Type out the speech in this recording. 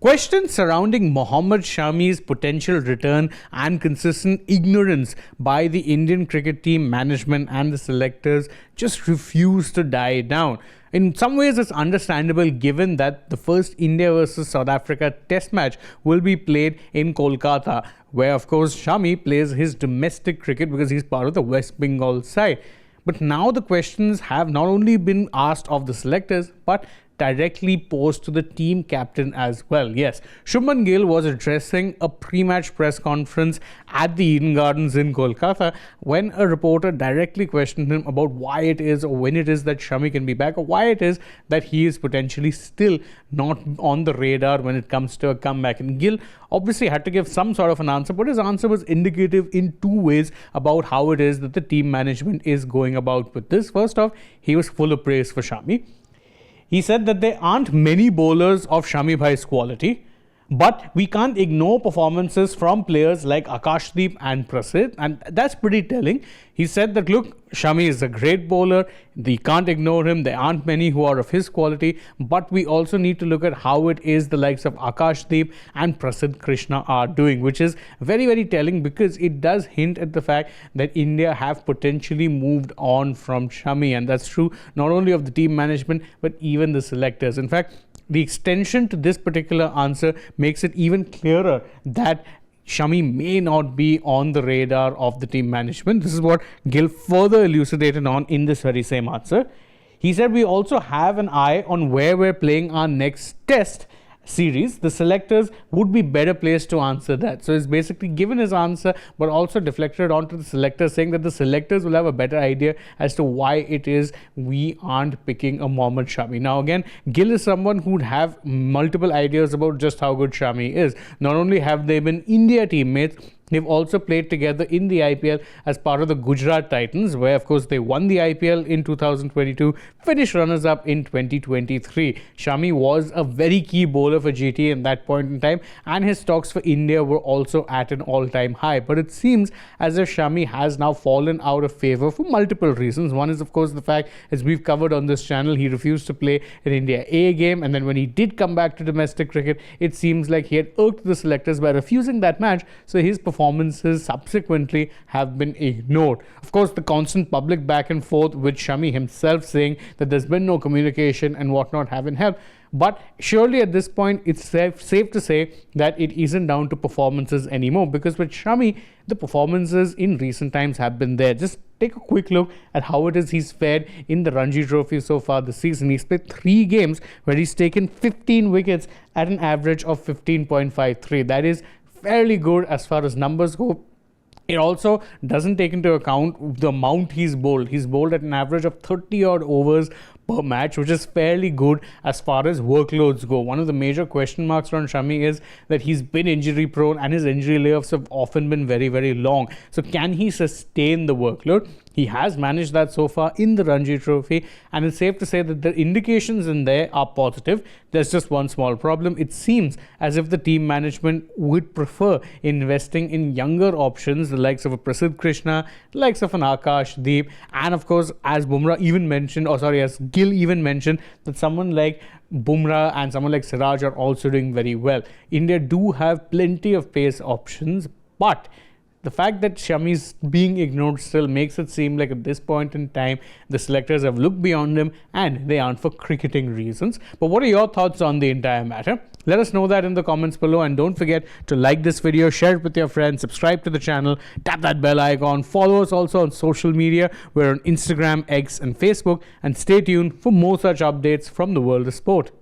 Questions surrounding Mohammed Shami's potential return and consistent ignorance by the Indian cricket team management and the selectors just refuse to die down. In some ways, it's understandable given that the first India versus South Africa test match will be played in Kolkata, where, of course, Shami plays his domestic cricket because he's part of the West Bengal side. But now the questions have not only been asked of the selectors, but directly posed to the team captain as well. Yes, Shubman Gill was addressing a pre-match press conference at the Eden Gardens in Kolkata when a reporter directly questioned him about why it is or when it is that Shami can be back, or why it is that he is potentially still not on the radar when it comes to a comeback. And Gill obviously had to give some sort of an answer, but his answer was indicative in two ways about how it is that the team management is going about with this. First off, he was full of praise for Shami. He said that there aren't many bowlers of Shami Bhai's quality, but we can't ignore performances from players like Akash and Prasidh, and that's pretty telling. He said that, look, Shami is a great bowler, we can't ignore him, there aren't many who are of his quality, but we also need to look at how it is the likes of Akash and Prasidh Krishna are doing, which is very, very telling because it does hint at the fact that India have potentially moved on from Shami, and that's true not only of the team management, but even the selectors. In fact, the extension to this particular answer makes it even clearer that Shami may not be on the radar of the team management. This is what Gill further elucidated on in this very same answer. He said we also have an eye on where we're playing our next test series. The selectors would be better placed to answer that. So he's basically given his answer, but also deflected onto the selectors, saying that the selectors will have a better idea as to why it is we aren't picking a Mohammed Shami. Now again, Gill is someone who'd have multiple ideas about just how good Shami is. Not only have they been India teammates, they've also played together in the IPL as part of the Gujarat Titans, where, of course, they won the IPL in 2022, finished runners-up in 2023. Shami was a very key bowler for GT in that point in time, and his stocks for India were also at an all-time high. But it seems as if Shami has now fallen out of favour for multiple reasons. One is, of course, the fact, as we've covered on this channel, he refused to play an India A game, and then when he did come back to domestic cricket, it seems like he had irked the selectors by refusing that match, so his performances subsequently have been ignored. Of course, the constant public back and forth with Shami himself saying that there's been no communication and whatnot haven't helped. But surely at this point, it's safe to say that it isn't down to performances anymore, because with Shami, the performances in recent times have been there. Just take a quick look at how it is he's fared in the Ranji Trophy so far this season. He's played 3 games where he's taken 15 wickets at an average of 15.53. That is fairly good as far as numbers go. It also doesn't take into account the amount he's bowled. He's bowled at an average of 30 odd overs per match, which is fairly good as far as workloads go. One of the major question marks around Shami is that he's been injury prone and his injury layoffs have often been very, very long. So can he sustain the workload? He has managed that so far in the Ranji Trophy, and it's safe to say that the indications in there are positive. There's just one small problem. It seems as if the team management would prefer investing in younger options, the likes of a Prasidh Krishna, the likes of an Akash, and of course, as Bumrah even mentioned, as Gill even mentioned, that someone like Bumrah and someone like Siraj are also doing very well. India do have plenty of pace options, but the fact that Shami is being ignored still makes it seem like at this point in time, the selectors have looked beyond him and they aren't for cricketing reasons. But what are your thoughts on the entire matter? Let us know that in the comments below, and don't forget to like this video, share it with your friends, subscribe to the channel, tap that bell icon, follow us also on social media. We're on Instagram, X and Facebook, and stay tuned for more such updates from the world of sport.